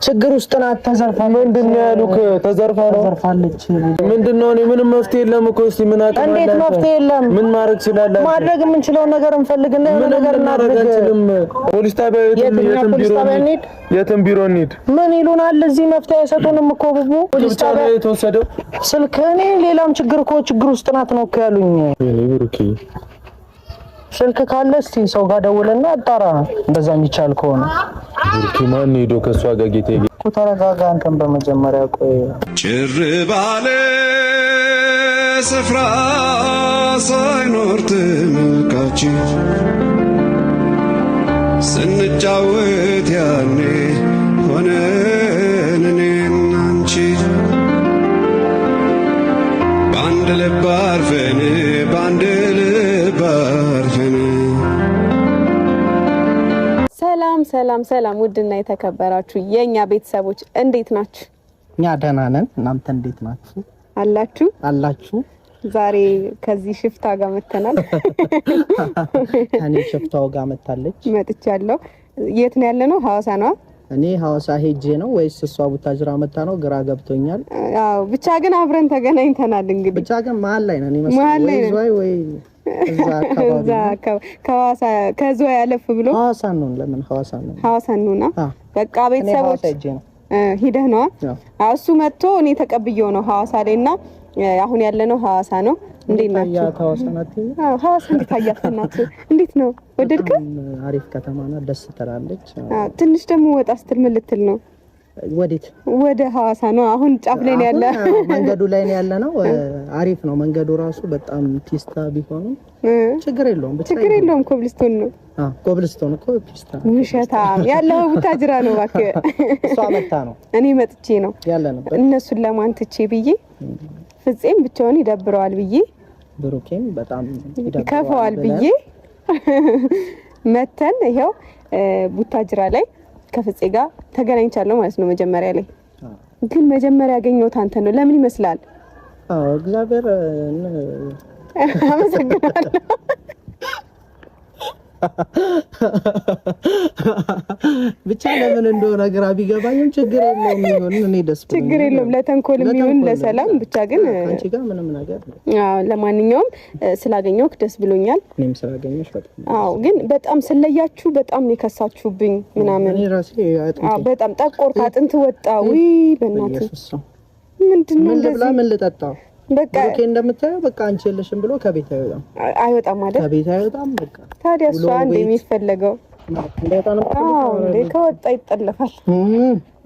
ችግር ውስጥ ናት። ተዘርፋ ምንድነው ያሉክ? ተዘርፋ ነው ተዘርፋለች። ምንድነው? እኔ ምንም መፍትሄ የለም እኮ። እስቲ ምን አቀማለ? እንዴት መፍትሄ የለም? ምን ማድረግ ይችላል? ማድረግ የምንችለው ነገር እንፈልግና የሆነ ነገር እናደርጋለን። ፖሊስ ጣቢያ የትም ቢሮ እንሂድ። ምን ይሉናል? እዚህ መፍትሄ አይሰጡንም እኮ ቡቡ። ፖሊስ ጣቢያ የተወሰደው ስልክ እኔ ሌላም ችግር እኮ ችግር ውስጥ ናት ነው እኮ ያሉኝ። እኔ ብሩኬ ስልክ ካለ እስቲ ሰው ጋር ደውልና አጣራ። እንደዛ የሚቻል ከሆነ ብሩኬ ማን ሄዶ ከሷ ጋር ጌቴ እኮ ተረጋጋ። አንተም በመጀመሪያ ቆይ ጭር ባለ ስፍራ ሳይኖር ተመልካች ስንጫወት ያኔ ሆነን እኔና አንቺ በአንድ ልብ አርፈን በአንድ ልብ አርፈን። ሰላም ሰላም ሰላም! ውድና የተከበራችሁ የኛ ቤተሰቦች እንዴት ናችሁ? እኛ ደህና ነን። እናንተ እንዴት ናችሁ? አላችሁ? ዛሬ ከዚህ ሽፍታ ጋር መተናል። እኔ ሽፍታው ጋር መጥቻለሁ። የት ነው ያለነው? ሐዋሳ ነው። እኔ ሐዋሳ ሄጄ ነው ወይስ እሷ ቡታጅራ መጣ ነው? ግራ ገብቶኛል። አዎ ብቻ ግን አብረን ተገናኝተናል። እንግዲህ ብቻ ግን መሀል ላይ ነን ይመስላል ወይ እዛ ከሐዋሳ ከዚያ ያለፍ ብሎ ሐዋሳ ነው። ለምን ሐዋሳ ነውና በቃ ቤተሰቦች ሂደህ ነው። እሱ መጥቶ እኔ ተቀብየው ነው ሐዋሳ ላይና አሁን ያለነው ሐዋሳ ነው። እንዴት ናችሁ? ሐዋሳ ናት። ሐዋሳ እንዴት አያፈናት? እንዴት ነው? ወደድከ? አሪፍ ከተማ ናት። ደስ ትላለች። ትንሽ ደግሞ ወጣ ስትል ምን ልትል ነው? ወዴት? ወደ ሐዋሳ ነው። አሁን ጫፍ ላይ ነው ያለ። መንገዱ ላይ ነው ያለ ነው። አሪፍ ነው መንገዱ ራሱ በጣም ፒስታ ቢሆን ችግር የለውም። ኮብልስቶን ነው። ኮብልስቶን እኮ ፒስታ ውሸታም ያለው ቡታጅራ ነው። እባክህ እሷ መጣ ነው። እኔ መጥቼ ነው ያለነው። እነሱን ለማንትቼ ብዬ ፍፄም ብቻውን ይደብረዋል ብዬ ብሩኬም በጣም ይከፋዋል ብዬ መተን ይሄው ቡታጅራ ላይ ከፍፄ ጋር ተገናኝቻለሁ ማለት ነው። መጀመሪያ ላይ ግን መጀመሪያ ያገኘሁት አንተ ነው። ለምን ይመስላል? እግዚአብሔር አመሰግናለሁ። ብቻ ለምን እንደሆነ ግራ ቢገባኝም ችግር የለውም። ይሁን እኔ ደስ ብሎኛል። ችግር የለውም። ለተንኮልም ይሁን ለሰላም ብቻ ግን አንቺ ጋር ምንም ነገር ነው። ለማንኛውም ስላገኘሁህ ደስ ብሎኛል። እኔም ስላገኘሁሽ በጣም ግን በጣም ስለያችሁ በጣም የከሳችሁብኝ ምናምን እኔ ራሴ በጣም ጠቆርክ፣ አጥንት ወጣ። ውይ በእናትህ ምንድነው እንደዚህ? ምን ልጠጣው? በቃ ኦኬ እንደምታየው በቃ አንቺ የለሽም ብሎ ከቤት አይወጣም አይደል? ከቤት አይወጣም። በቃ ታዲያ እሱ አንዴ የሚፈልገው ከወጣ ይጠለፋል።